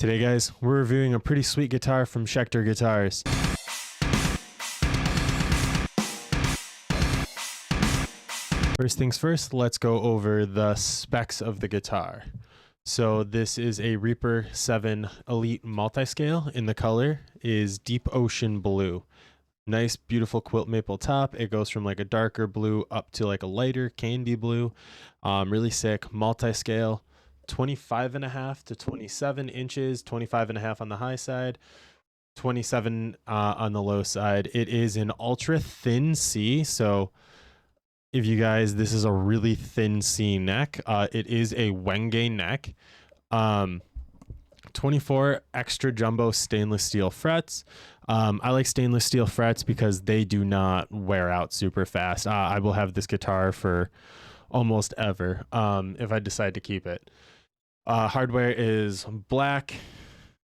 Today, guys, we're reviewing a pretty sweet guitar from Schecter Guitars. First things first, let's go over the specs of the guitar. So this is a Reaper 7 Elite multiscale, and the color is Deep Ocean Blue. Nice, beautiful quilt maple top. It goes from like a darker blue up to like a lighter candy blue. Really sick, multiscale. 25.5 to 27 inches, 25.5 on the high side, 27 on the low side. It is an ultra thin C. So if you guys, this is a really thin C neck. It is a Wenge neck. 24 extra jumbo stainless steel frets. I like stainless steel frets because they do not wear out super fast. I will have this guitar for almost ever if I decide to keep it. Hardware is black,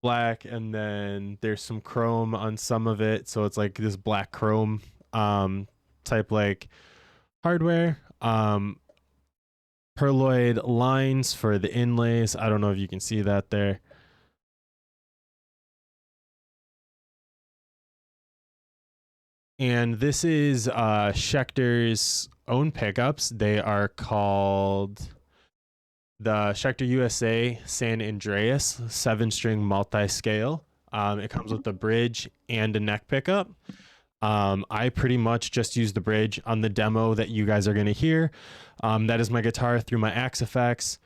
and then there's some chrome on some of it, so it's like this black chrome type like hardware. Perloid lines for the inlays. I don't know if you can see that there. And this is Schecter's own pickups. They are called the Schecter USA San Andreas 7-string multi-scale. It comes with a bridge and a neck pickup. I pretty much just use the bridge on the demo that you guys are going to hear. That is my guitar through my Axe effects.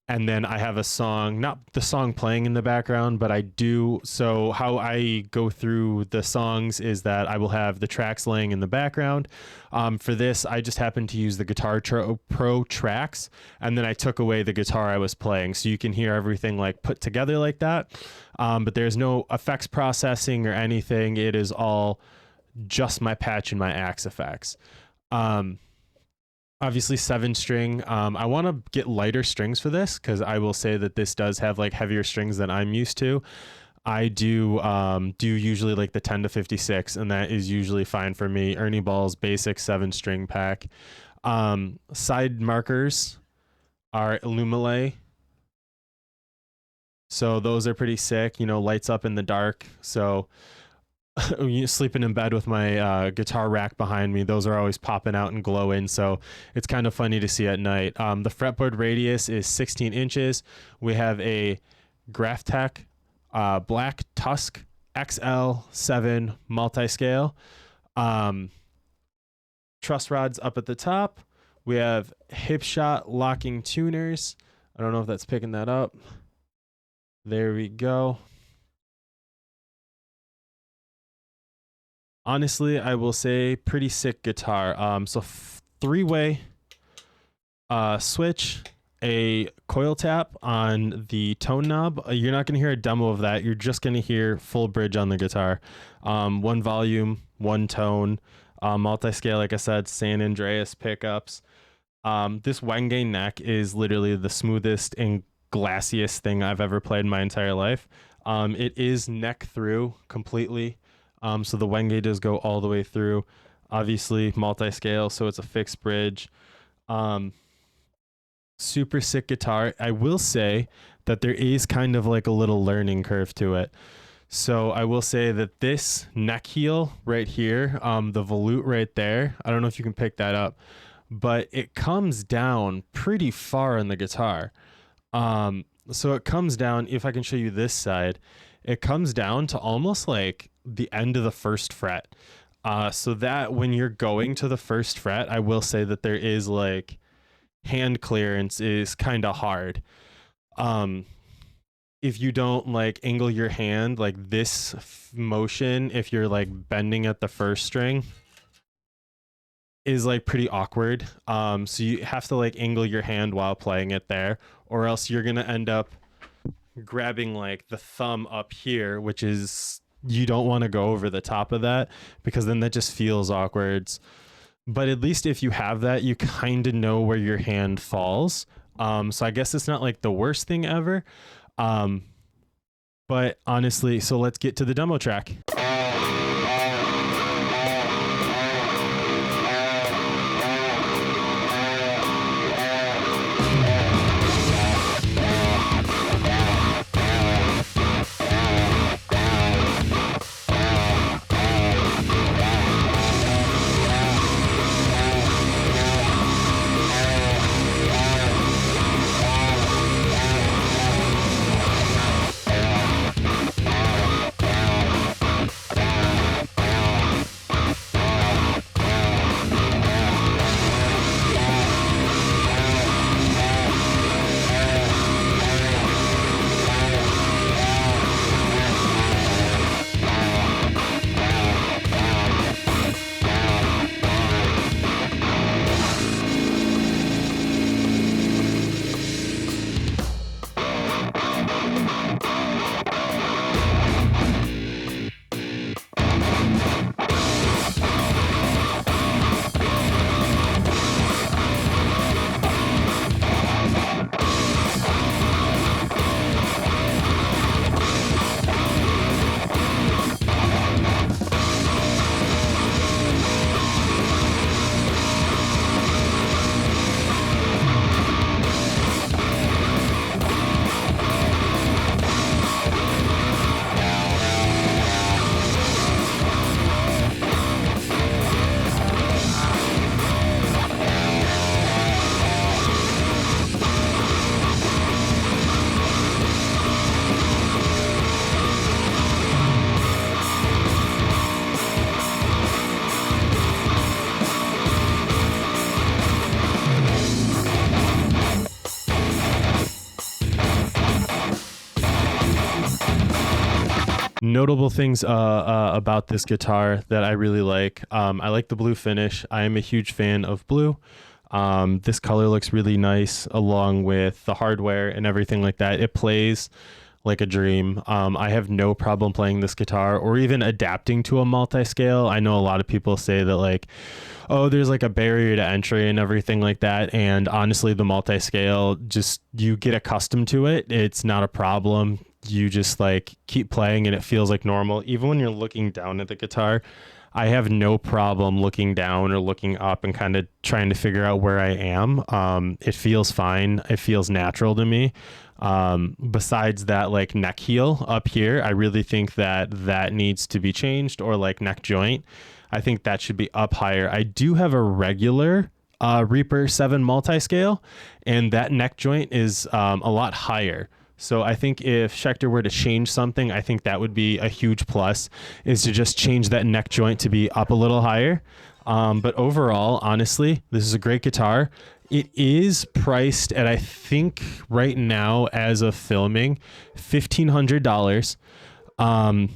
And then I have a song, not the song playing in the background, but I do. So how I go through the songs is that I will have the tracks laying in the background. For this, I just happened to use the Guitar Pro tracks, and then I took away the guitar I was playing. So you can hear everything like put together like that. But there's no effects processing or anything. It is all just my patch and my Axe effects. Obviously 7-string. I want to get lighter strings for this because I will say that this does have like heavier strings than I'm used to. I do usually like the 10 to 56, and that is usually fine for me. Ernie Ball's basic 7-string pack. Side markers are Illumilay. So those are pretty sick, you know, lights up in the dark. So sleeping in bed with my guitar rack behind me, those are always popping out and glowing, so it's kind of funny to see at night. The fretboard radius is 16 inches. We have a Graphtec black Tusk XL7 multi-scale. Truss rods up at the top. We have Hipshot locking tuners. I don't know if that's picking that up. There we go. Honestly, I will say pretty sick guitar. So 3-way switch, a coil tap on the tone knob. You're not going to hear a demo of that. You're just going to hear full bridge on the guitar. 1 volume, 1 tone, multi-scale, like I said, San Andreas pickups. This Wenge neck is literally the smoothest and glassiest thing I've ever played in my entire life. It is neck through completely. So the Wenge does go all the way through. Obviously multi-scale, so it's a fixed bridge. Super sick guitar. I will say that there is kind of like a little learning curve to it. So I will say that this neck heel right here, the volute right there, I don't know if you can pick that up, but it comes down pretty far in the guitar. So it comes down, if I can show you this side, it comes down to almost like the end of the 1st fret. So that when you're going to the 1st fret, I will say that there is like hand clearance is kind of hard. If you don't like angle your hand like this motion, if you're like bending at the 1st string, is like pretty awkward. So you have to like angle your hand while playing it there, or else you're gonna end up grabbing like the thumb up here, which is, you don't want to go over the top of that because then that just feels awkward. But at least if you have that, you kind of know where your hand falls. So I guess it's not like the worst thing ever. But honestly, so let's get to the demo track. Notable things about this guitar that I really like. I like the blue finish. I am a huge fan of blue. This color looks really nice along with the hardware and everything like that. It plays like a dream. I have no problem playing this guitar or even adapting to a multi-scale. I know a lot of people say that like, oh, there's like a barrier to entry and everything like that. And honestly, the multi-scale, just you get accustomed to it. It's not a problem. You just like keep playing and it feels like normal. Even when you're looking down at the guitar, I have no problem looking down or looking up and kind of trying to figure out where I am. It feels fine. It feels natural to me. Besides that, like neck heel up here, I really think that that needs to be changed, or like neck joint. I think that should be up higher. I do have a regular Reaper 7 multi-scale, and that neck joint is a lot higher. So I think if Schecter were to change something, I think that would be a huge plus, is to just change that neck joint to be up a little higher. But overall, honestly, this is a great guitar. It is priced at, I think right now as of filming, $1,500.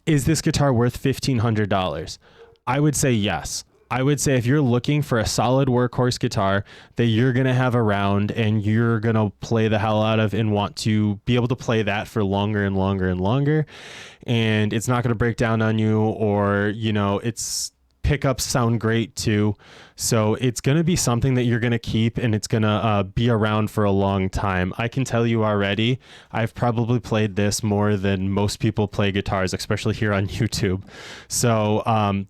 Is this guitar worth $1,500? I would say yes. I would say if you're looking for a solid workhorse guitar that you're going to have around and you're going to play the hell out of and want to be able to play that for longer and longer and longer, and it's not going to break down on you, or, you know, its pickups sound great too. So it's going to be something that you're going to keep, and it's going to be around for a long time. I can tell you already, I've probably played this more than most people play guitars, especially here on YouTube. So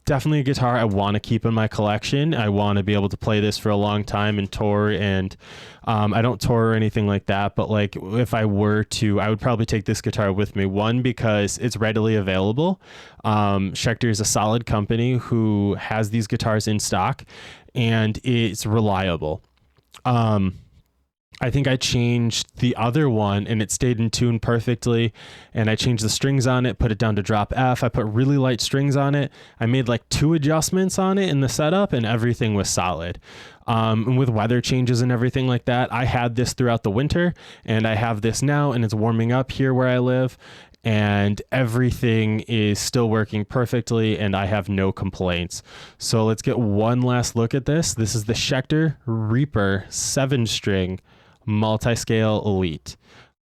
definitely a guitar I want to keep in my collection. I want to be able to play this for a long time and tour, and I don't tour or anything like that, but like if I were to, I would probably take this guitar with me. One, because it's readily available. Schecter is a solid company who has these guitars in stock, and it's reliable. I think I changed the other one and it stayed in tune perfectly. And I changed the strings on it, put it down to drop F. I put really light strings on it. I made like 2 adjustments on it in the setup, and everything was solid. And with weather changes and everything like that, I had this throughout the winter, and I have this now, and it's warming up here where I live, and everything is still working perfectly, and I have no complaints. So let's get one last look at this. This is the Schecter Reaper 7-string multi-scale elite.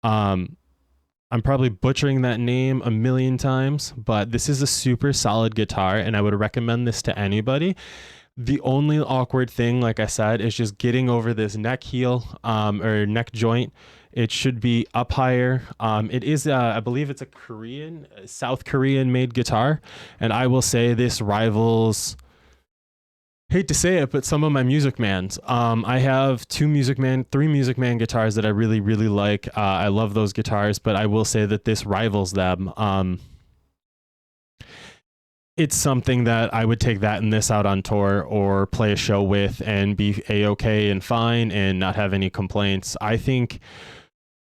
I'm probably butchering that name a million times, but this is a super solid guitar, and I would recommend this to anybody. The only awkward thing, like I said, is just getting over this neck heel or neck joint. It should be up higher. It is, I believe it's a South Korean made guitar, and I will say this rivals, hate to say it, but some of my Music Mans. I have 3 Music Man guitars that I really, really like. I love those guitars, but I will say that this rivals them. It's something that I would take that and this out on tour or play a show with and be a-okay and fine and not have any complaints. I think,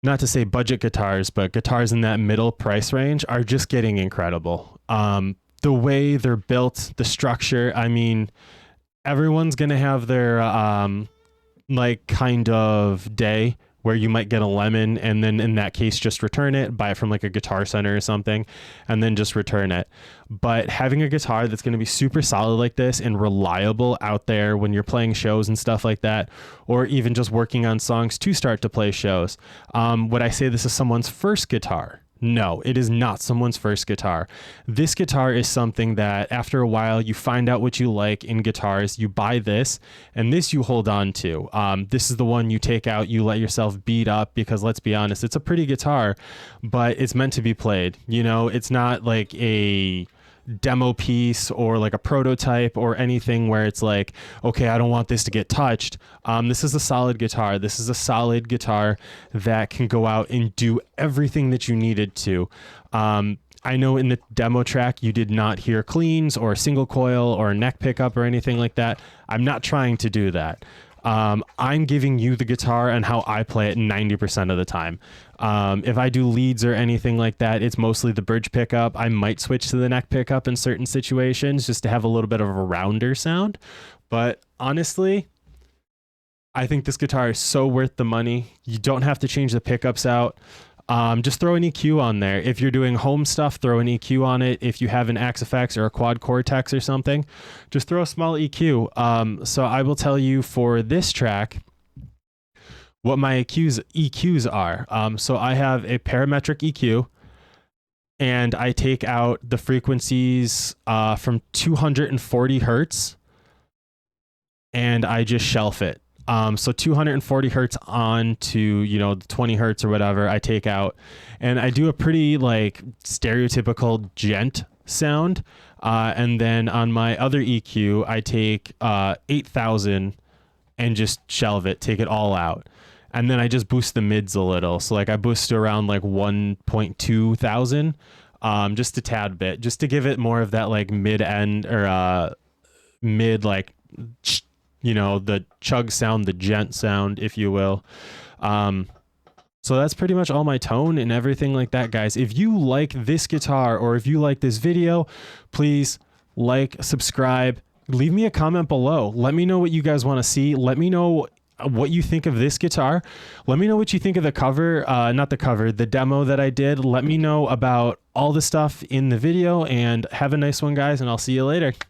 not to say budget guitars, but guitars in that middle price range are just getting incredible. The way they're built, the structure, I mean, everyone's going to have their like kind of day where you might get a lemon, and then in that case just return it, buy it from like a Guitar Center or something, and then just return it. But having a guitar that's going to be super solid like this and reliable out there when you're playing shows and stuff like that, or even just working on songs to start to play shows. Would I say this is someone's first guitar? No, it is not someone's first guitar. This guitar is something that after a while you find out what you like in guitars, you buy this, and this you hold on to. This is the one you take out, you let yourself beat up, because let's be honest, it's a pretty guitar, but it's meant to be played. You know, it's not like a demo piece or like a prototype or anything where it's like, okay, I don't want this to get touched. This is a solid guitar. This is a solid guitar that can go out and do everything that you needed to. I know in the demo track you did not hear cleans or a single coil or a neck pickup or anything like that. I'm not trying to do that. I'm giving you the guitar and how I play it 90% of the time. If I do leads or anything like that, it's mostly the bridge pickup. I might switch to the neck pickup in certain situations just to have a little bit of a rounder sound. But honestly, I think this guitar is so worth the money. You don't have to change the pickups out. Just throw an EQ on there. If you're doing home stuff, throw an EQ on it. If you have an Axe-FX or a Quad Cortex or something, just throw a small EQ. So I will tell you for this track what my EQs are. So I have a parametric EQ, and I take out the frequencies from 240 hertz, and I just shelf it. So 240 hertz on to, the 20 hertz or whatever I take out, and I do a pretty like stereotypical gent sound. And then on my other EQ, I take 8,000 and just shelve it, take it all out. And then I just boost the mids a little. So like I boost to around like 1.2 thousand, just a tad bit, just to give it more of that like mid end or mid, like, the chug sound, the gent sound, if you will. So that's pretty much all my tone and everything like that, guys. If you like this guitar or if you like this video, please like, subscribe, leave me a comment below. Let me know what you guys want to see. Let me know what you think of this guitar. Let me know what you think of the cover, not the cover, the demo that I did. Let me know about all the stuff in the video, and have a nice one, guys, and I'll see you later.